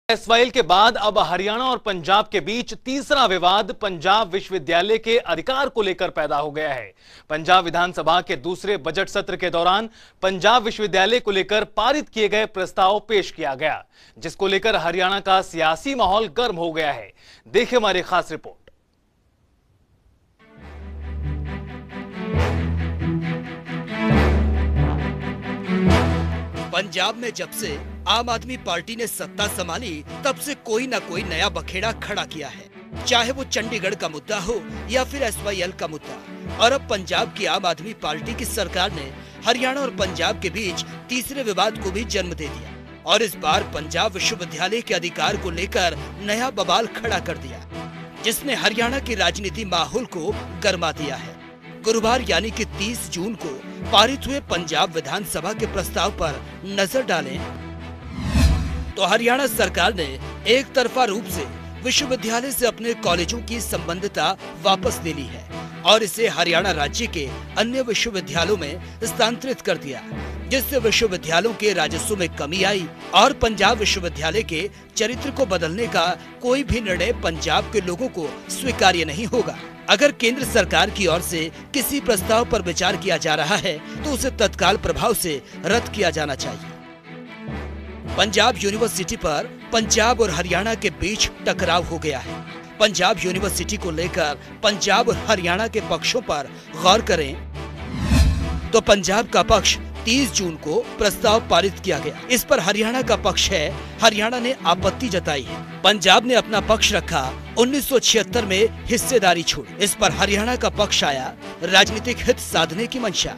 एसवाइल के बाद अब हरियाणा और पंजाब के बीच तीसरा विवाद पंजाब विश्वविद्यालय के अधिकार को लेकर पैदा हो गया है। पंजाब विधानसभा के दूसरे बजट सत्र के दौरान पंजाब विश्वविद्यालय को लेकर पारित किए गए प्रस्ताव पेश किया गया, जिसको लेकर हरियाणा का सियासी माहौल गर्म हो गया है। देखिए हमारी खास रिपोर्ट। पंजाब में जब से आम आदमी पार्टी ने सत्ता संभाली तब से कोई न कोई नया बखेड़ा खड़ा किया है, चाहे वो चंडीगढ़ का मुद्दा हो या फिर एसवाईएल का मुद्दा। और अब पंजाब की आम आदमी पार्टी की सरकार ने हरियाणा और पंजाब के बीच तीसरे विवाद को भी जन्म दे दिया और इस बार पंजाब विश्वविद्यालय के अधिकार को लेकर नया बवाल खड़ा कर दिया, जिसने हरियाणा की राजनीति माहौल को गर्मा दिया है। गुरुवार यानी कि 30 जून को पारित हुए पंजाब विधानसभा के प्रस्ताव पर नजर डालें तो हरियाणा सरकार ने एक तरफा रूप से विश्वविद्यालय से अपने कॉलेजों की संबद्धता वापस ले ली है और इसे हरियाणा राज्य के अन्य विश्वविद्यालयों में स्थानांतरित कर दिया, जिससे विश्वविद्यालयों के राजस्व में कमी आई और पंजाब विश्वविद्यालय के चरित्र को बदलने का कोई भी निर्णय पंजाब के लोगों को स्वीकार्य नहीं होगा। अगर केंद्र सरकार की ओर से किसी प्रस्ताव पर विचार किया जा रहा है तो उसे तत्काल प्रभाव से रद्द किया जाना चाहिए। पंजाब यूनिवर्सिटी पर पंजाब और हरियाणा के बीच टकराव हो गया है। पंजाब यूनिवर्सिटी को लेकर पंजाब और हरियाणा के पक्षों पर गौर करें तो पंजाब का पक्ष 30 जून को प्रस्ताव पारित किया गया। इस पर हरियाणा का पक्ष है, हरियाणा ने आपत्ति जताई है। पंजाब ने अपना पक्ष रखा, 1976 में हिस्सेदारी छोड़ी। इस पर हरियाणा का पक्ष आया, राजनीतिक हित साधने की मंशा।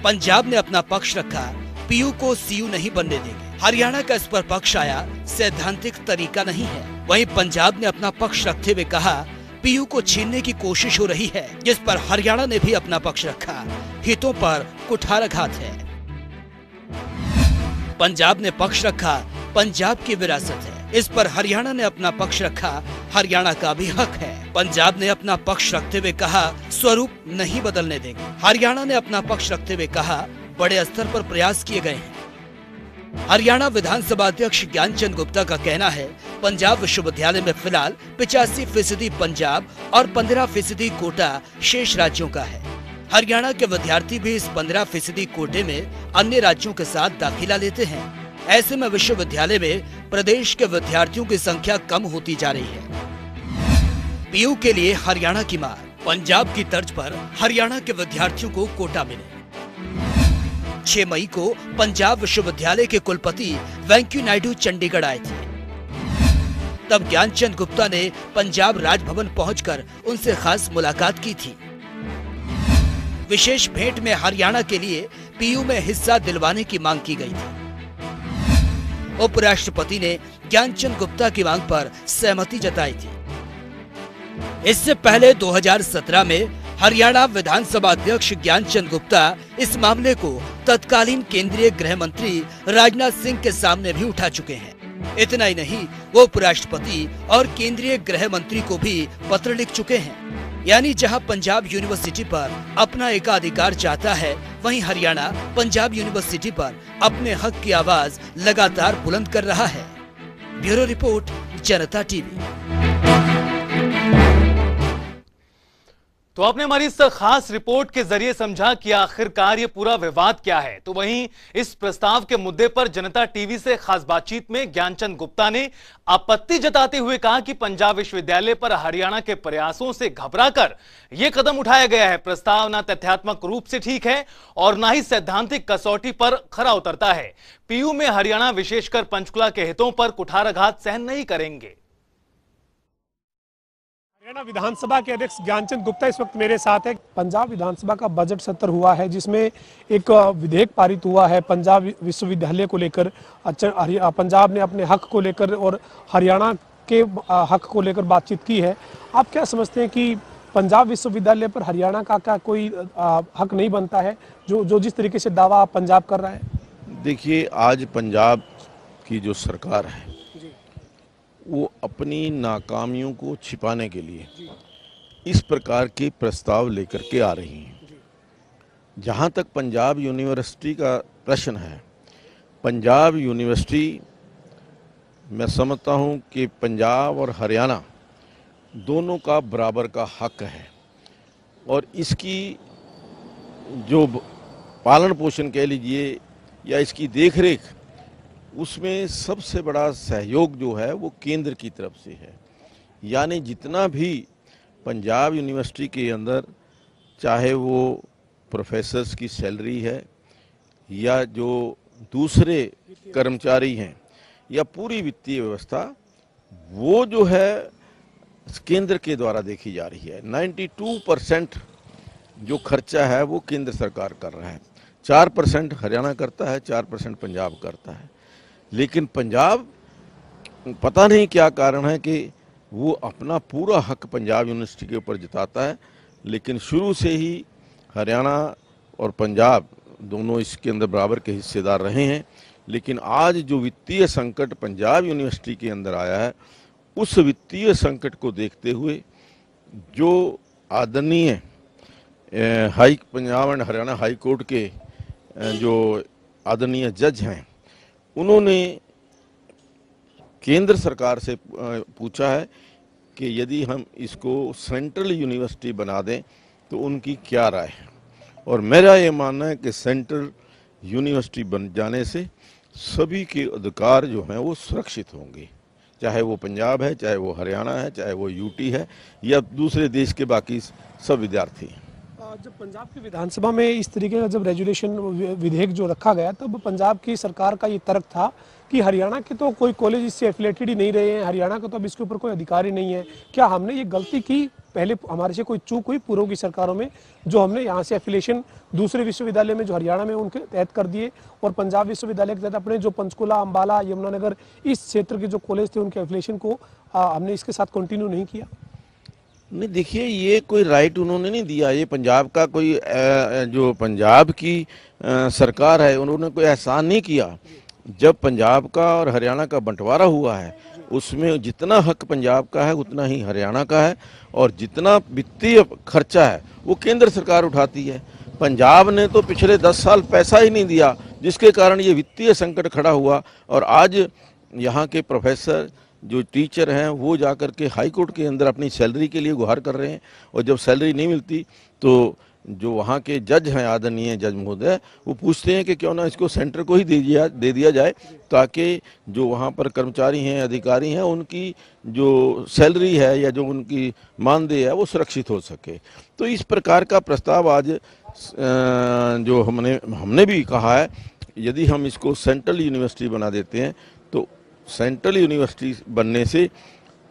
पंजाब ने अपना पक्ष रखा, पीयू को सीयू नहीं बनने देंगे। हरियाणा का इस पर पक्ष आया, सैद्धांतिक तरीका नहीं है। वहीं पंजाब ने अपना पक्ष रखते हुए कहा, पीयू को छीनने की कोशिश हो रही है, जिस पर हरियाणा ने भी अपना पक्ष रखा, हितों पर कुठाराघात है। पंजाब ने पक्ष रखा, पंजाब की विरासत है। इस पर हरियाणा ने अपना पक्ष रखा, हरियाणा का भी हक है। पंजाब ने अपना पक्ष रखते हुए कहा, स्वरूप नहीं बदलने देंगे। हरियाणा ने अपना पक्ष रखते हुए कहा, बड़े स्तर पर प्रयास किए गए हैं। हरियाणा विधानसभा अध्यक्ष ज्ञानचंद गुप्ता का कहना है, पंजाब विश्वविद्यालय में फिलहाल 85% पंजाब और 15% कोटा शेष राज्यों का है। हरियाणा के विद्यार्थी भी इस 15% कोटे में अन्य राज्यों के साथ दाखिला लेते हैं। ऐसे में विश्वविद्यालय में प्रदेश के विद्यार्थियों की संख्या कम होती जा रही है। पीयू के लिए हरियाणा की मार, पंजाब की तर्ज पर हरियाणा के विद्यार्थियों को कोटा मिले। 6 मई को पंजाब विश्वविद्यालय के कुलपति वेंकैया नायडू चंडीगढ़ आए थे। तब ज्ञानचंद गुप्ता ने पंजाब राजभवन पहुंचकर उनसे खास मुलाकात की थी। विशेष भेंट में हरियाणा के लिए पीयू में हिस्सा दिलवाने की मांग की गई थी। उपराष्ट्रपति ने ज्ञानचंद गुप्ता की मांग पर सहमति जताई थी। इससे पहले 2017 में हरियाणा विधानसभा अध्यक्ष ज्ञानचंद गुप्ता इस मामले को तत्कालीन केंद्रीय गृह मंत्री राजनाथ सिंह के सामने भी उठा चुके हैं। इतना ही नहीं, वो उपराष्ट्रपति और केंद्रीय गृह मंत्री को भी पत्र लिख चुके हैं। यानी जहां पंजाब यूनिवर्सिटी पर अपना एकाधिकार चाहता है, वहीं हरियाणा पंजाब यूनिवर्सिटी पर अपने हक की आवाज लगातार बुलंद कर रहा है। ब्यूरो रिपोर्ट, जनता टीवी। तो आपने हमारी इस खास रिपोर्ट के जरिए समझा कि आखिरकार ये पूरा विवाद क्या है। तो वहीं इस प्रस्ताव के मुद्दे पर जनता टीवी से खास बातचीत में ज्ञानचंद गुप्ता ने आपत्ति जताते हुए कहा कि पंजाब विश्वविद्यालय पर हरियाणा के प्रयासों से घबराकर यह कदम उठाया गया है। प्रस्ताव न तथ्यात्मक रूप से ठीक है और न ही सैद्धांतिक कसौटी पर खरा उतरता है। पीयू में हरियाणा विशेषकर पंचकुला के हितों पर कुठाराघात सहन नहीं करेंगे। हरियाणा विधानसभा के अध्यक्ष ज्ञानचंद गुप्ता इस वक्त मेरे साथ है। पंजाब विधानसभा का बजट सत्र हुआ है, जिसमें एक विधेयक पारित हुआ है पंजाब विश्वविद्यालय को लेकर। पंजाब ने अपने हक को लेकर और हरियाणा के हक को लेकर बातचीत की है। आप क्या समझते हैं कि पंजाब विश्वविद्यालय पर हरियाणा का क्या कोई हक नहीं बनता है, जो जिस तरीके से दावा पंजाब कर रहा है? देखिए, आज पंजाब की जो सरकार है वो अपनी नाकामियों को छिपाने के लिए इस प्रकार के प्रस्ताव लेकर के आ रही हैं। जहाँ तक पंजाब यूनिवर्सिटी का प्रश्न है, पंजाब यूनिवर्सिटी मैं समझता हूं कि पंजाब और हरियाणा दोनों का बराबर का हक है और इसकी जो पालन पोषण कह लीजिए या इसकी देखरेख, उसमें सबसे बड़ा सहयोग जो है वो केंद्र की तरफ से है। यानी जितना भी पंजाब यूनिवर्सिटी के अंदर, चाहे वो प्रोफेसर्स की सैलरी है या जो दूसरे कर्मचारी हैं या पूरी वित्तीय व्यवस्था, वो जो है केंद्र के द्वारा देखी जा रही है। 92% जो खर्चा है वो केंद्र सरकार कर रहा है, 4% हरियाणा करता है, 4% पंजाब करता है। लेकिन पंजाब, पता नहीं क्या कारण है कि वो अपना पूरा हक पंजाब यूनिवर्सिटी के ऊपर जताता है, लेकिन शुरू से ही हरियाणा और पंजाब दोनों इसके अंदर बराबर के हिस्सेदार रहे हैं। लेकिन आज जो वित्तीय संकट पंजाब यूनिवर्सिटी के अंदर आया है, उस वित्तीय संकट को देखते हुए जो आदरणीय Punjab and Haryana high court के जो आदरणीय जज हैं, उन्होंने केंद्र सरकार से पूछा है कि यदि हम इसको सेंट्रल यूनिवर्सिटी बना दें तो उनकी क्या राय है। और मेरा ये मानना है कि सेंट्रल यूनिवर्सिटी बन जाने से सभी के अधिकार जो हैं वो सुरक्षित होंगे, चाहे वो पंजाब है, चाहे वो हरियाणा है, चाहे वो यूटी है या दूसरे देश के बाकी सब विद्यार्थी हैं। जब पंजाब की विधानसभा में इस तरीके का जब रेजुलेशन विधेयक जो रखा गया, तब पंजाब की सरकार का ये तर्क था कि हरियाणा के तो कोई कॉलेज इससे एफिलेटेड ही नहीं रहे हैं, हरियाणा का तो अब इसके ऊपर कोई अधिकार ही नहीं है। क्या हमने ये गलती की, पहले हमारे से कोई चूक हुई पूर्व की सरकारों में, जो हमने यहाँ से एफिलेशन दूसरे विश्वविद्यालय में जो हरियाणा में उनके तहत कर दिए और पंजाब विश्वविद्यालय के तहत अपने जो पंचकुला, अम्बाला, यमुनानगर इस क्षेत्र के जो कॉलेज थे उनके एफिलेशन को हमने इसके साथ कंटिन्यू नहीं किया? नहीं, देखिए, ये कोई राइट उन्होंने नहीं दिया। ये पंजाब का कोई जो पंजाब की सरकार है, उन्होंने कोई एहसान नहीं किया। जब पंजाब का और हरियाणा का बंटवारा हुआ है, उसमें जितना हक पंजाब का है उतना ही हरियाणा का है और जितना वित्तीय खर्चा है वो केंद्र सरकार उठाती है। पंजाब ने तो पिछले 10 साल पैसा ही नहीं दिया, जिसके कारण ये वित्तीय संकट खड़ा हुआ। और आज यहाँ के प्रोफेसर जो टीचर हैं वो जाकर के हाई कोर्ट के अंदर अपनी सैलरी के लिए गुहार कर रहे हैं और जब सैलरी नहीं मिलती तो जो वहाँ के जज हैं, आदरणीय जज महोदय, वो पूछते हैं कि क्यों ना इसको सेंटर को ही दे दिया जाए, ताकि जो वहाँ पर कर्मचारी हैं, अधिकारी हैं, उनकी जो सैलरी है या जो उनकी मानदेय है वो सुरक्षित हो सके। तो इस प्रकार का प्रस्ताव आज जो हमने भी कहा है, यदि हम इसको सेंट्रल यूनिवर्सिटी बना देते हैं तो सेंट्रल यूनिवर्सिटी बनने से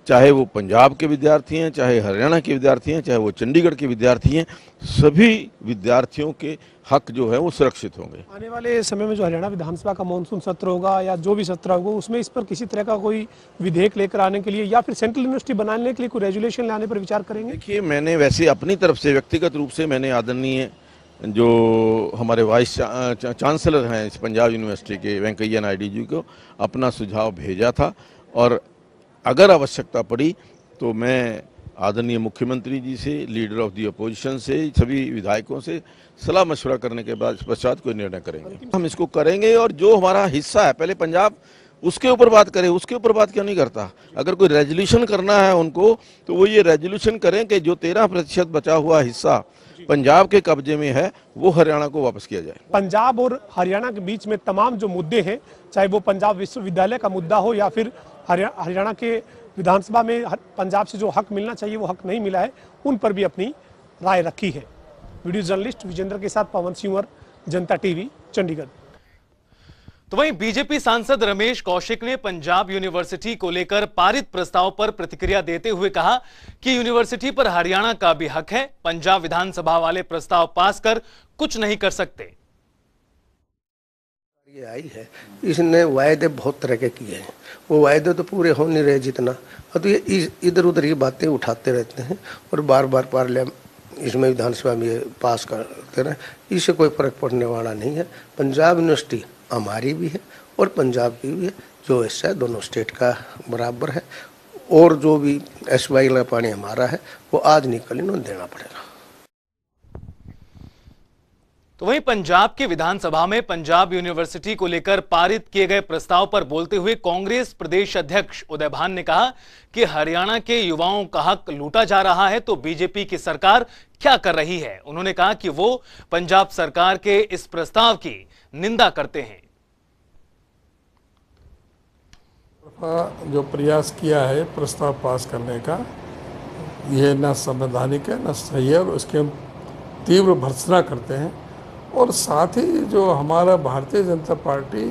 चाहे वो पंजाब के विद्यार्थी हैं, चाहे हरियाणा के विद्यार्थी हैं, चाहे वो चंडीगढ़ के विद्यार्थी हैं, सभी विद्यार्थियों के हक जो है वो सुरक्षित होंगे। आने वाले समय में जो हरियाणा विधानसभा का मानसून सत्र होगा या जो भी सत्र होगा, उसमें इस पर किसी तरह का कोई विधेयक लेकर आने के लिए या फिर सेंट्रल यूनिवर्सिटी बनाने के लिए कोई रेजुलेशन लाने पर विचार करेंगे? देखिए, मैंने वैसे अपनी तरफ से व्यक्तिगत रूप से मैंने आदरणीय जो हमारे वाइस चांसलर हैं इस पंजाब यूनिवर्सिटी के, वेंकैया नायडू जी को अपना सुझाव भेजा था और अगर आवश्यकता पड़ी तो मैं आदरणीय मुख्यमंत्री जी से, लीडर ऑफ दी अपोजिशन से, सभी विधायकों से सलाह मशवरा करने के बाद पश्चात कोई निर्णय करेंगे। हम इसको करेंगे और जो हमारा हिस्सा है, पहले पंजाब उसके ऊपर बात करें, उसके ऊपर बात क्यों नहीं करता? अगर कोई रेजोल्यूशन करना है उनको तो वो ये रेजोल्यूशन करें कि जो 13% बचा हुआ हिस्सा पंजाब के कब्जे में है वो हरियाणा को वापस किया जाए। पंजाब और हरियाणा के बीच में तमाम जो मुद्दे हैं, चाहे वो पंजाब विश्वविद्यालय का मुद्दा हो या फिर हरियाणा के विधानसभा में पंजाब से जो हक मिलना चाहिए वो हक नहीं मिला है, उन पर भी अपनी राय रखी है। वीडियो जर्नलिस्ट विजेंद्र के साथ पवन सिंह, जनता टीवी, चंडीगढ़। तो वहीं बीजेपी सांसद रमेश कौशिक ने पंजाब यूनिवर्सिटी को लेकर पारित प्रस्ताव पर प्रतिक्रिया देते हुए कहा कि यूनिवर्सिटी पर हरियाणा का भी हक है, पंजाब विधानसभा वाले प्रस्ताव पास कर कुछ नहीं कर सकते। ये आई है, इसने वायदे बहुत तरह के किए हैं, वो वायदे तो पूरे हो नहीं रहे जितना, तो ये इधर उधर की बातें उठाते रहते हैं और बार बार पार्लियामेंट इसमें विधानसभा में पास करते रहे, इससे कोई फर्क पड़ने वाला नहीं है। पंजाब यूनिवर्सिटी हमारी भी है और पंजाब की भी है, जो हिस्सा है दोनों स्टेट का बराबर है और जो भी SY का पानी हमारा है वो आज निकल इन्होंने देना पड़ेगा। तो वहीं पंजाब की विधानसभा में पंजाब यूनिवर्सिटी को लेकर पारित किए गए प्रस्ताव पर बोलते हुए कांग्रेस प्रदेश अध्यक्ष उदय भान ने कहा कि हरियाणा के युवाओं का हक लूटा जा रहा है तो बीजेपी की सरकार क्या कर रही है। उन्होंने कहा कि वो पंजाब सरकार के इस प्रस्ताव की निंदा करते हैं। जो प्रयास किया है प्रस्ताव पास करने का, यह न संवैधानिक है न सही है और उसकी हम तीव्र भर्त्सना करते हैं। और साथ ही जो हमारा भारतीय जनता पार्टी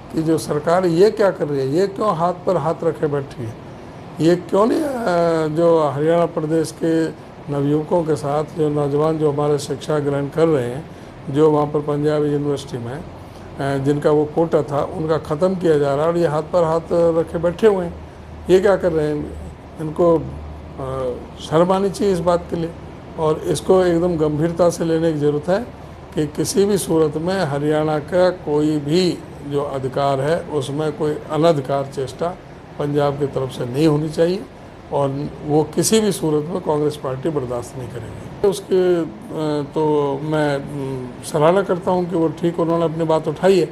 की जो सरकार ये क्या कर रही है, ये क्यों हाथ पर हाथ रखे बैठी है, ये क्यों नहीं जो हरियाणा प्रदेश के नवयुवकों के साथ जो नौजवान जो हमारे शिक्षा ग्रहण कर रहे हैं, जो वहाँ पर पंजाब यूनिवर्सिटी में जिनका वो कोटा था उनका ख़त्म किया जा रहा है और ये हाथ पर हाथ रखे बैठे हुए हैं। ये क्या कर रहे हैं, इनको शर्म आनी चाहिए इस बात के लिए और इसको एकदम गंभीरता से लेने की ज़रूरत है कि किसी भी सूरत में हरियाणा का कोई भी जो अधिकार है उसमें कोई अनधिकार चेष्टा पंजाब की तरफ से नहीं होनी चाहिए और वो किसी भी सूरत में कांग्रेस पार्टी बर्दाश्त नहीं करेगी। उसके तो मैं सराहना करता हूं कि वो ठीक उन्होंने अपनी बात उठाई है,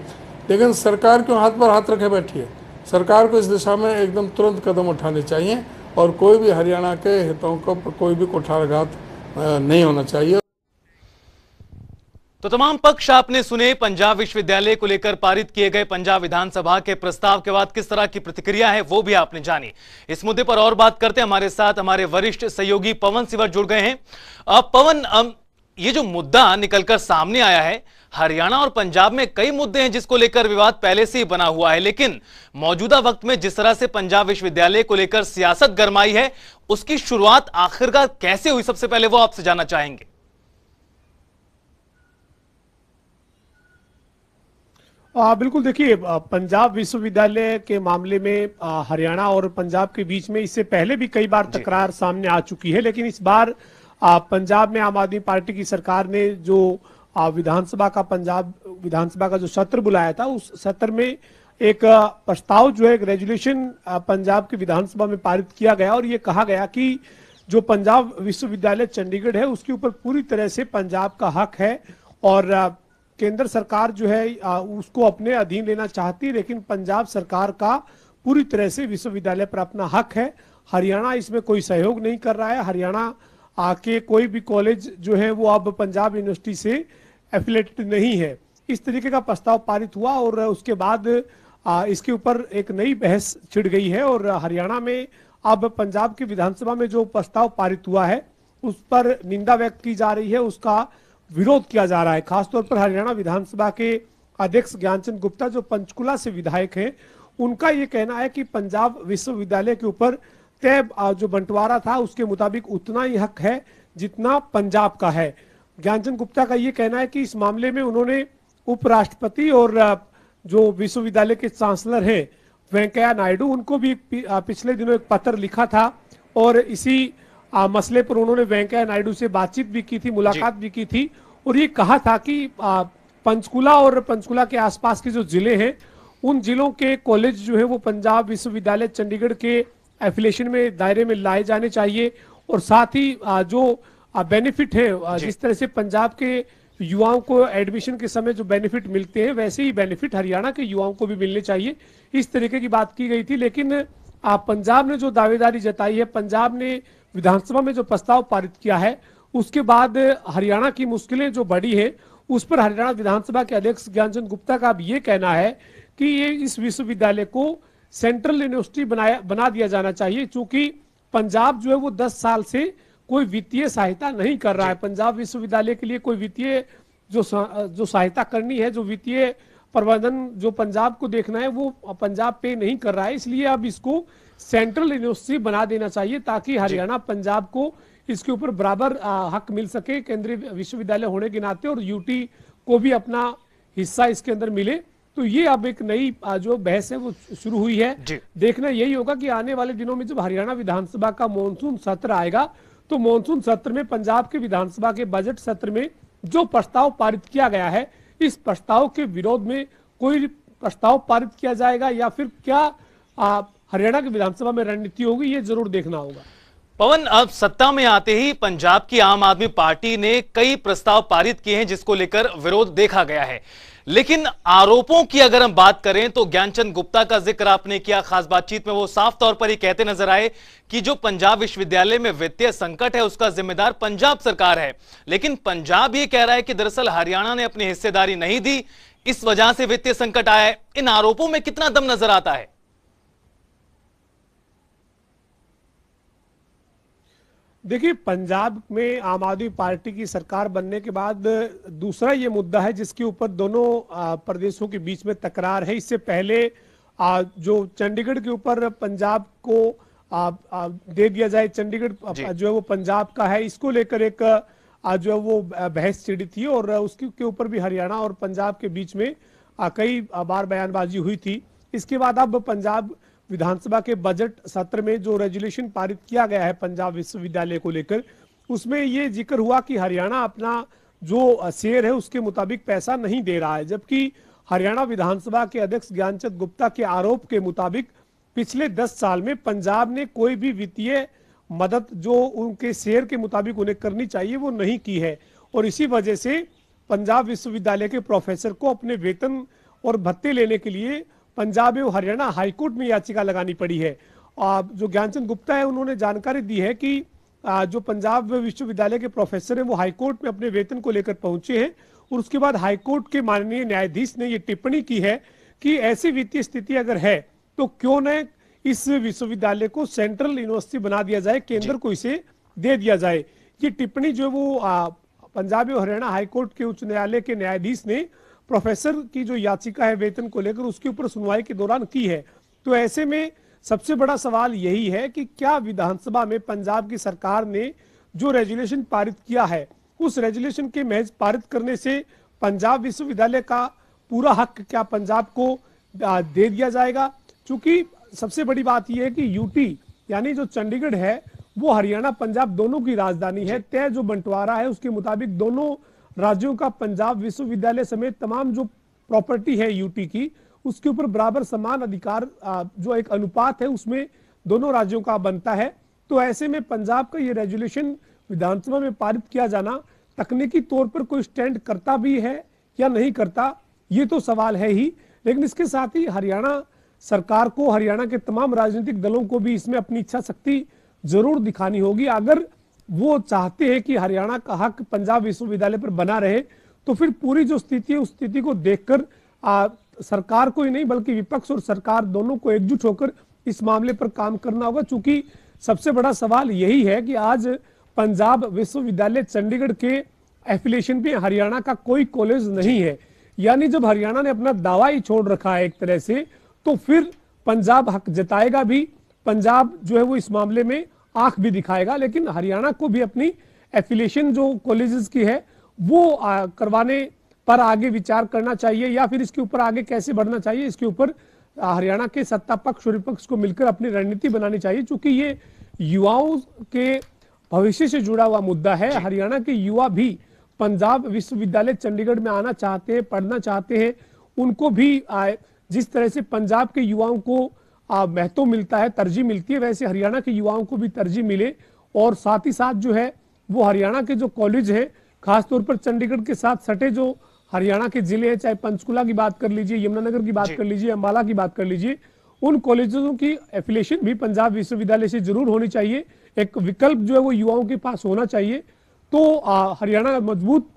लेकिन सरकार क्यों हाथ पर हाथ रखे बैठी है। सरकार को इस दिशा में एकदम तुरंत कदम उठाने चाहिए और कोई भी हरियाणा के हितों को कोई भी कुठाराघात नहीं होना चाहिए। तो तमाम पक्ष आपने सुने। पंजाब विश्वविद्यालय को लेकर पारित किए गए पंजाब विधानसभा के प्रस्ताव के बाद किस तरह की प्रतिक्रिया है वो भी आपने जानी। इस मुद्दे पर और बात करते हैं, हमारे साथ हमारे वरिष्ठ सहयोगी पवन सिवर जुड़ गए हैं। पवन, ये जो मुद्दा निकलकर सामने आया है, हरियाणा और पंजाब में कई मुद्दे हैं जिसको लेकर विवाद पहले से ही बना हुआ है, लेकिन मौजूदा वक्त में जिस तरह से पंजाब विश्वविद्यालय को लेकर सियासत गरमाई है, उसकी शुरुआत आखिरकार कैसे हुई, सबसे पहले वो आपसे जानना चाहेंगे। बिल्कुल, देखिए, पंजाब विश्वविद्यालय के मामले में हरियाणा और पंजाब के बीच में इससे पहले भी कई बार तकरार सामने आ चुकी है, लेकिन इस बार पंजाब में आम आदमी पार्टी की सरकार ने जो पंजाब विधानसभा का जो सत्र बुलाया था, उस सत्र में एक प्रस्ताव जो है, एक रेजोल्यूशन पंजाब की विधानसभा में पारित किया गया और ये कहा गया कि जो पंजाब विश्वविद्यालय चंडीगढ़ है उसके ऊपर पूरी तरह से पंजाब का हक है और केंद्र सरकार जो है उसको अपने अधीन लेना चाहती है, लेकिन पंजाब सरकार का पूरी तरह से विश्वविद्यालय पर अपना हक है। हरियाणा इसमें कोई सहयोग नहीं कर रहा है। हरियाणा के कोई भी कॉलेज जो है वो अब पंजाब यूनिवर्सिटी से एफिलेटेड नहीं है। इस तरीके का प्रस्ताव पारित हुआ और उसके बाद इसके ऊपर एक नई बहस छिड़ गई है और हरियाणा में अब पंजाब की विधानसभा में जो प्रस्ताव पारित हुआ है उस पर निंदा व्यक्त की जा रही है, उसका विरोध किया जा रहा है। खासतौर पर हरियाणा विधानसभा के अध्यक्ष ज्ञानचंद गुप्ता जो पंचकुला से विधायक हैं, उनका ये कहना है कि पंजाब विश्वविद्यालय के ऊपर तय जो बंटवारा था उसके मुताबिक उतना ही हक है जितना पंजाब का है। ज्ञानचंद गुप्ता का ये कहना है कि इस मामले में उन्होंने उपराष्ट्रपति और जो विश्वविद्यालय के चांसलर हैं वेंकैया नायडू, उनको भी पिछले दिनों एक पत्र लिखा था और इसी मसले पर उन्होंने वेंकैया नायडू से बातचीत भी की थी, मुलाकात भी की थी और ये कहा था कि पंचकुला और पंचकुला के आसपास के जो जिले हैं उन जिलों के कॉलेज जो है वो पंजाब विश्वविद्यालय चंडीगढ़ के एफिलिएशन में दायरे में लाए जाने चाहिए और साथ ही जो बेनिफिट है, जिस तरह से पंजाब के युवाओं को एडमिशन के समय जो बेनिफिट मिलते हैं वैसे ही बेनिफिट हरियाणा के युवाओं को भी मिलने चाहिए। इस तरीके की बात की गई थी, लेकिन पंजाब ने जो दावेदारी जताई है, पंजाब ने विधानसभा में जो प्रस्ताव पारित किया है उसके बाद हरियाणा की मुश्किलें जो बढ़ी है उस पर हरियाणा विधानसभा के अध्यक्ष ज्ञानचंद गुप्ता का अब ये कहना है कि ये इस विश्वविद्यालय को सेंट्रल यूनिवर्सिटी बना दिया जाना चाहिए, क्योंकि पंजाब जो है वो 10 साल से कोई वित्तीय सहायता नहीं कर रहा है। पंजाब विश्वविद्यालय के लिए कोई वित्तीय जो सहायता करनी है, जो वित्तीय प्रबंधन जो पंजाब को देखना है वो पंजाब पे नहीं कर रहा है, इसलिए अब इसको सेंट्रल यूनिवर्सिटी बना देना चाहिए ताकि हरियाणा पंजाब को इसके ऊपर बराबर हक मिल सके केंद्रीय विश्वविद्यालय होने के नाते और यूटी को भी अपना हिस्सा इसके अंदर मिले। तो ये अब एक नई जो बहस है वो शुरू हुई है। देखना यही होगा कि आने वाले दिनों में जब हरियाणा विधानसभा का मॉनसून सत्र आएगा तो मॉनसून सत्र में पंजाब के विधानसभा के बजट सत्र में जो प्रस्ताव पारित किया गया है, इस प्रस्ताव के विरोध में कोई प्रस्ताव पारित किया जाएगा या फिर क्या हरियाणा की विधानसभा में रणनीति होगी, ये जरूर देखना होगा। पवन, अब सत्ता में आते ही पंजाब की आम आदमी पार्टी ने कई प्रस्ताव पारित किए हैं जिसको लेकर विरोध देखा गया है। लेकिन आरोपों की अगर हम बात करें तो ज्ञानचंद गुप्ता का जिक्र आपने किया खास बातचीत में। वो साफ तौर पर ये कहते नजर आए कि जो पंजाब विश्वविद्यालय में वित्तीय संकट है उसका जिम्मेदार पंजाब सरकार है। लेकिन पंजाब ये कह रहा है कि दरअसल हरियाणा ने अपनी हिस्सेदारी नहीं दी, इस वजह से वित्तीय संकट आया है। इन आरोपों में कितना दम नजर आता है? देखिए, पंजाब में आम आदमी पार्टी की सरकार बनने के बाद दूसरा ये मुद्दा है जिसके ऊपर दोनों प्रदेशों के बीच में तकरार है। इससे पहले जो चंडीगढ़ के ऊपर पंजाब को दे दिया जाए, चंडीगढ़ जो है वो पंजाब का है, इसको लेकर एक जो है वो बहस छिड़ी थी और उसके ऊपर भी हरियाणा और पंजाब के बीच में कई बार बयानबाजी हुई थी। इसके बाद अब पंजाब विधानसभा के बजट सत्र में जो रेजोल्यूशन पारित किया गया है पंजाब विश्वविद्यालय को लेकर, उसमें ये जिक्र हुआ कि हरियाणा अपना जो शेयर है उसके मुताबिक पैसा नहीं दे रहा है। जबकि हरियाणा विधानसभा के अध्यक्ष ज्ञानचंद गुप्ता के आरोप के मुताबिक पिछले 10 साल में पंजाब ने कोई भी वित्तीय मदद जो उनके शेयर के मुताबिक उन्हें करनी चाहिए वो नहीं की है। और इसी वजह से पंजाब विश्वविद्यालय के प्रोफेसर को अपने वेतन और भत्ते लेने के लिए पंजाब एवं हरियाणा हाईकोर्ट में याचिका लगानी पड़ी है। जो ज्ञानचंद गुप्ता है उन्होंने जानकारी दी है कि जो पंजाब विश्वविद्यालय के प्रोफेसर हैं वो हाईकोर्ट में अपने वेतन को लेकर पहुंचे हैं और उसके बाद हाईकोर्ट के माननीय न्यायाधीश ने ये टिप्पणी की है कि ऐसी वित्तीय स्थिति अगर है तो क्यों न इस विश्वविद्यालय को सेंट्रल यूनिवर्सिटी बना दिया जाए, केंद्र को इसे दे दिया जाए। ये टिप्पणी जो वो पंजाब एवं हरियाणा हाईकोर्ट के उच्च न्यायालय के न्यायाधीश ने प्रोफेसर की जो याचिका है वेतन को लेकर उसके ऊपर सुनवाई के दौरान की है। तो ऐसे में सबसे बड़ा सवाल यही है कि क्या विधानसभा में पंजाब की सरकार ने जो रेजोल्यूशन पारित किया है उस रेजोल्यूशन के महज पारित करने से पंजाब विश्वविद्यालय का पूरा हक क्या पंजाब को दे दिया जाएगा? क्योंकि सबसे बड़ी बात यह है कि यूटी यानी जो चंडीगढ़ है वो हरियाणा पंजाब दोनों की राजधानी है। तय जो बंटवारा है उसके मुताबिक दोनों राज्यों का पंजाब विश्वविद्यालय समेत तमाम जो प्रॉपर्टी है यूटी की उसके ऊपर बराबर समान अधिकार जो एक अनुपात है उसमें दोनों राज्यों का बनता है। तो ऐसे में पंजाब का ये रेजोल्यूशन विधानसभा में पारित किया जाना तकनीकी तौर पर कोई स्टैंड करता भी है या नहीं करता, ये तो सवाल है ही। लेकिन इसके साथ ही हरियाणा सरकार को, हरियाणा के तमाम राजनीतिक दलों को भी इसमें अपनी इच्छा शक्ति जरूर दिखानी होगी। अगर वो चाहते हैं कि हरियाणा का हक पंजाब विश्वविद्यालय पर बना रहे तो फिर पूरी जो स्थिति है उस स्थिति को देखकर सरकार को ही नहीं बल्कि विपक्ष और सरकार दोनों को एकजुट होकर इस मामले पर काम करना होगा। चूंकि सबसे बड़ा सवाल यही है कि आज पंजाब विश्वविद्यालय चंडीगढ़ के एफिलिएशन पे हरियाणा का कोई कॉलेज नहीं है। यानी जब हरियाणा ने अपना दावा ही छोड़ रखा है एक तरह से, तो फिर पंजाब हक जताएगा भी, पंजाब जो है वो इस मामले में आंख भी दिखाएगा। लेकिन हरियाणा को भी अपनी एफिलिएशन जो कॉलेजेस की है वो करवाने पर आगे विचार करना चाहिए या फिर इसके ऊपर आगे कैसे बढ़ना चाहिए, इसके ऊपर हरियाणा के सत्ता पक्ष और विपक्ष को मिलकर अपनी रणनीति बनानी चाहिए। क्योंकि ये युवाओं के भविष्य से जुड़ा हुआ मुद्दा है। हरियाणा के युवा भी पंजाब विश्वविद्यालय चंडीगढ़ में आना चाहते हैं, पढ़ना चाहते हैं। उनको भी जिस तरह से पंजाब के युवाओं को महत्व मिलता है, तरजीह मिलती है, वैसे हरियाणा के युवाओं को भी तरजीह मिले। और साथ ही साथ जो है वो हरियाणा के जो कॉलेज हैं, खासतौर पर चंडीगढ़ के साथ सटे जो हरियाणा के जिले हैं, चाहे पंचकुला की बात कर लीजिए, यमुनानगर की बात कर लीजिए, अम्बाला की बात कर लीजिए, उन कॉलेजों की एफिलिएशन भी पंजाब विश्वविद्यालय से जरूर होनी चाहिए। एक विकल्प जो है वो युवाओं के पास होना चाहिए। तो हरियाणा मजबूत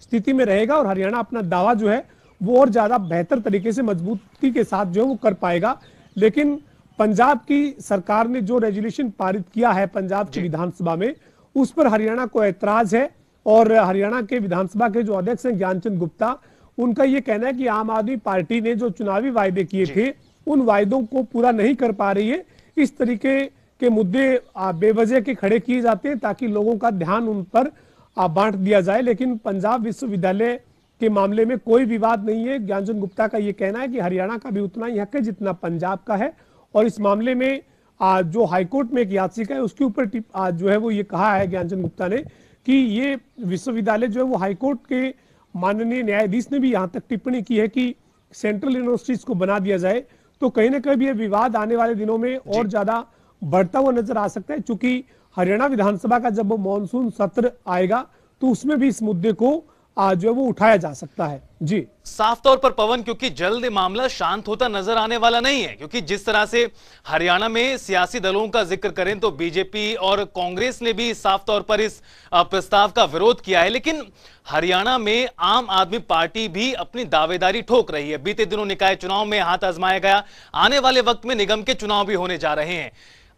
स्थिति में रहेगा और हरियाणा अपना दावा जो है वो और ज्यादा बेहतर तरीके से मजबूती के साथ जो है वो कर पाएगा। लेकिन पंजाब की सरकार ने जो रेजोल्यूशन पारित किया है पंजाब की विधानसभा में, उस पर हरियाणा को ऐतराज है। और हरियाणा के विधानसभा के जो अध्यक्ष हैं ज्ञानचंद गुप्ता, उनका ये कहना है कि आम आदमी पार्टी ने जो चुनावी वायदे किए थे उन वायदों को पूरा नहीं कर पा रही है। इस तरीके के मुद्दे बेवजह के खड़े किए जाते हैं ताकि लोगों का ध्यान उन पर बांट दिया जाए। लेकिन पंजाब विश्वविद्यालय के मामले में कोई विवाद नहीं है। ज्ञानचंद गुप्ता का ये कहना है कि हरियाणा का भी उतना ही हक है जितना पंजाब का है। और इस मामले में जो हाईकोर्ट में एक याचिका है उसके ऊपर जो है वो ये कहा है ज्ञानचंद गुप्ता ने कि ये विश्वविद्यालय जो है वो हाईकोर्ट के माननीय न्यायाधीश ने भी यहाँ तक टिप्पणी की है कि सेंट्रल यूनिवर्सिटीज को बना दिया जाए। तो कहीं ना कहीं ये विवाद आने वाले दिनों में और ज्यादा बढ़ता हुआ नजर आ सकता है, क्योंकि हरियाणा विधानसभा का जब मॉनसून सत्र आएगा तो उसमें भी इस मुद्दे को जो है वो उठाया जा सकता है। जी साफ तौर पर पवन, क्योंकि जल्द मामला शांत होता नजर आने वाला नहीं है, क्योंकि जिस तरह से हरियाणा में सियासी दलों का जिक्र करें तो बीजेपी और कांग्रेस ने भी साफ तौर पर इस प्रस्ताव का विरोध किया है, लेकिन हरियाणा में आम आदमी पार्टी भी अपनी दावेदारी ठोक रही है। बीते दिनों निकाय चुनाव में हाथ आजमाया गया, आने वाले वक्त में निगम के चुनाव भी होने जा रहे हैं।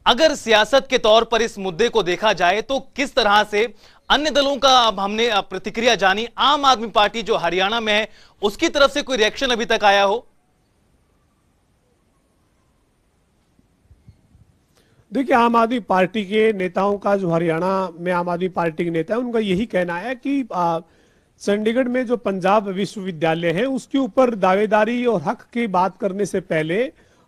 अगर सियासत के तौर पर इस मुद्दे को देखा जाए तो किस तरह से अन्य दलों का अब हमने प्रतिक्रिया जानी, आम आदमी पार्टी जो हरियाणा में है उसकी तरफ से कोई रिएक्शन अभी तक आया हो? देखिए, आम आदमी पार्टी के नेताओं का, जो हरियाणा में आम आदमी पार्टी के नेता है, उनका यही कहना है कि चंडीगढ़ में जो पंजाब विश्वविद्यालय है उसके ऊपर दावेदारी और हक की बात करने से पहले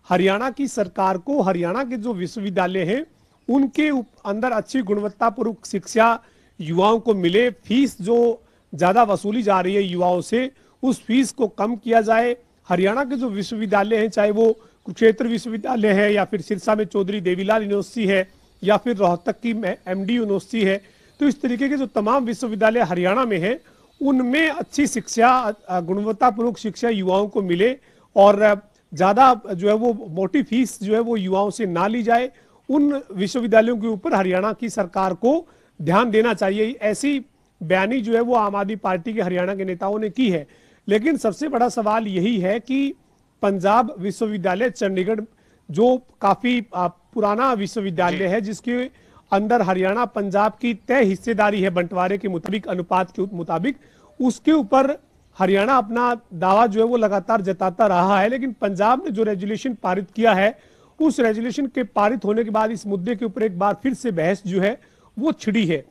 हरियाणा की सरकार को हरियाणा के जो विश्वविद्यालय हैं उनके अंदर अच्छी गुणवत्तापूर्ण शिक्षा युवाओं को मिले, फीस जो ज्यादा वसूली जा रही है युवाओं से उस फीस को कम किया जाए। हरियाणा के जो विश्वविद्यालय हैं, चाहे वो कुरुक्षेत्र विश्वविद्यालय है या फिर सिरसा में चौधरी देवीलाल यूनिवर्सिटी है या फिर रोहतक की MD यूनिवर्सिटी है, तो इस तरीके के जो तमाम विश्वविद्यालय हरियाणा में है उनमें अच्छी शिक्षा, गुणवत्तापूर्ण शिक्षा युवाओं को मिले और ज्यादा जो है वो मोटी फीस जो है वो युवाओं से ना ली जाए। उन विश्वविद्यालयों के ऊपर हरियाणा की सरकार को ध्यान देना चाहिए, ऐसी बयानी जो है वो आम आदमी पार्टी के हरियाणा के नेताओं ने की है। लेकिन सबसे बड़ा सवाल यही है कि पंजाब विश्वविद्यालय चंडीगढ़ जो काफी पुराना विश्वविद्यालय है, जिसके अंदर हरियाणा पंजाब की तय हिस्सेदारी है बंटवारे के मुताबिक, अनुपात के मुताबिक, उसके ऊपर हरियाणा अपना दावा जो है वो लगातार जताता रहा है। लेकिन पंजाब ने जो रेजुलेशन पारित किया है उस रेजुलेशन के पारित होने के बाद इस मुद्दे के ऊपर एक बार फिर से बहस जो है वो छिड़ी है।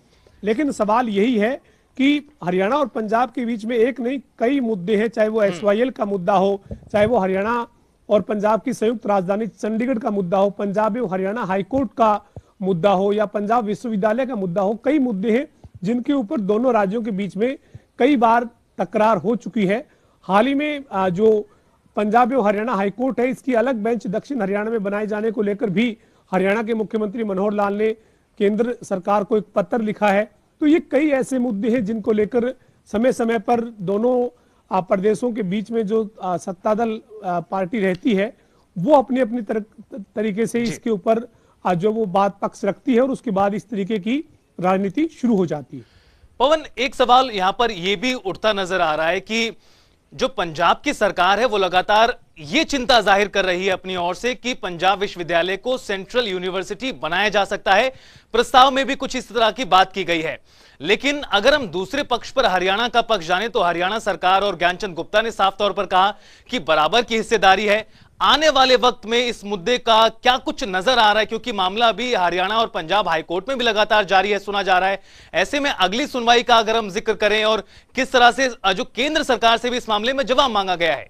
लेकिन सवाल यही है कि हरियाणा और पंजाब के बीच में एक नहीं कई मुद्दे हैं, चाहे वो SYL का मुद्दा हो, चाहे वो हरियाणा और पंजाब की संयुक्त राजधानी चंडीगढ़ का मुद्दा हो, पंजाब एवं हरियाणा हाईकोर्ट का मुद्दा हो या पंजाब विश्वविद्यालय का मुद्दा हो, कई मुद्दे हैं जिनके ऊपर दोनों राज्यों के बीच में कई बार तकरार हो चुकी है। हाल ही में जो पंजाब एवं हरियाणा हाईकोर्ट है, इसकी अलग बेंच दक्षिण हरियाणा में बनाए जाने को लेकर भी हरियाणा के मुख्यमंत्री मनोहर लाल ने केंद्र सरकार को एक पत्र लिखा है। तो ये कई ऐसे मुद्दे हैं जिनको लेकर समय समय पर दोनों प्रदेशों के बीच में जो सत्तादल पार्टी रहती है वो अपनी अपनी तरीके से इसके ऊपर जो वो बात पक्ष रखती है और उसके बाद इस तरीके की राजनीति शुरू हो जाती है। पवन, एक सवाल यहां पर यह भी उठता नजर आ रहा है कि जो पंजाब की सरकार है वो लगातार ये चिंता जाहिर कर रही है अपनी ओर से कि पंजाब विश्वविद्यालय को सेंट्रल यूनिवर्सिटी बनाया जा सकता है। प्रस्ताव में भी कुछ इस तरह की बात की गई है। लेकिन अगर हम दूसरे पक्ष पर हरियाणा का पक्ष जाने तो हरियाणा सरकार और ज्ञानचंद गुप्ता ने साफ तौर पर कहा कि बराबर की हिस्सेदारी है। आने वाले वक्त में इस मुद्दे का क्या कुछ नजर आ रहा है, क्योंकि मामला अभी हरियाणा और पंजाब हाईकोर्ट में भी लगातार जारी है, सुना जा रहा है। ऐसे में अगली सुनवाई का अगर हम जिक्र करें और किस तरह से जो केंद्र सरकार से भी इस मामले में जवाब मांगा गया है।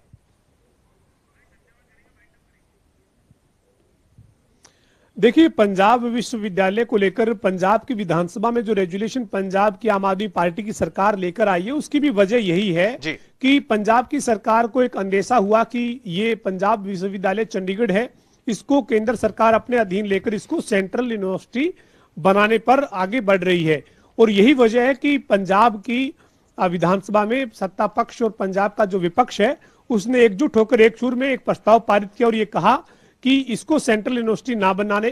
देखिए, पंजाब विश्वविद्यालय को लेकर पंजाब की विधानसभा में जो रेजुलेशन पंजाब की आम आदमी पार्टी की सरकार लेकर आई है उसकी भी वजह यही है कि पंजाब की सरकार को एक अंदेशा हुआ कि ये पंजाब विश्वविद्यालय चंडीगढ़ है, इसको केंद्र सरकार अपने अधीन लेकर इसको सेंट्रल यूनिवर्सिटी बनाने पर आगे बढ़ रही है। और यही वजह है कि पंजाब की विधानसभा में सत्ता पक्ष और पंजाब का जो विपक्ष है उसने एकजुट होकर एक सुर में एक प्रस्ताव पारित किया और ये कहा कि इसको सेंट्रल यूनिवर्सिटी ना बनाने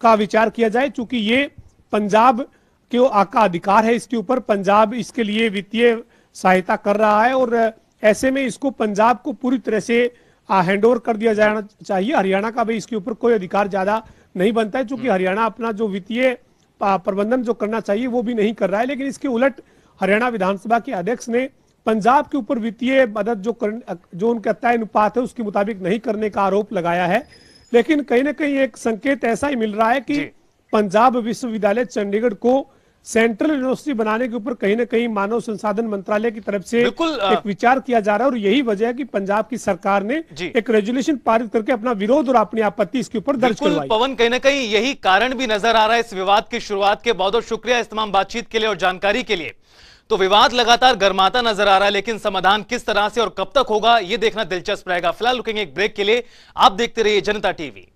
का विचार किया जाए, क्योंकि ये पंजाब के का अधिकार है, इसके ऊपर पंजाब इसके लिए वित्तीय सहायता कर रहा है और ऐसे में इसको पंजाब को पूरी तरह से हैंडओवर कर दिया जाना चाहिए। हरियाणा का भी इसके ऊपर कोई अधिकार ज्यादा नहीं बनता है, क्योंकि हरियाणा अपना जो वित्तीय प्रबंधन जो करना चाहिए वो भी नहीं कर रहा है। लेकिन इसके उलट हरियाणा विधानसभा के अध्यक्ष ने पंजाब के ऊपर वित्तीय मदद जो उनका तय अनुपात है उसके मुताबिक नहीं करने का आरोप लगाया है। लेकिन कहीं ना कहीं एक संकेत ऐसा ही मिल रहा है कि पंजाब विश्वविद्यालय चंडीगढ़ को सेंट्रल यूनिवर्सिटी बनाने के ऊपर कहीं ना कहीं मानव संसाधन मंत्रालय की तरफ से एक विचार किया जा रहा है और यही वजह है कि पंजाब की सरकार ने एक रेजुलेशन पारित करके अपना विरोध और अपनी आपत्ति इसके ऊपर दर्ज करवाई। पवन, कहीं ना कहीं यही कारण भी नजर आ रहा है इस विवाद की शुरुआत के। बहुत बहुत शुक्रिया इस तमाम बातचीत के लिए और जानकारी के लिए। तो विवाद लगातार गर्माता नजर आ रहा है, लेकिन समाधान किस तरह से और कब तक होगा ये देखना दिलचस्प रहेगा। फिलहाल रुकेंगे एक ब्रेक के लिए। आप देखते रहिए जनता टीवी।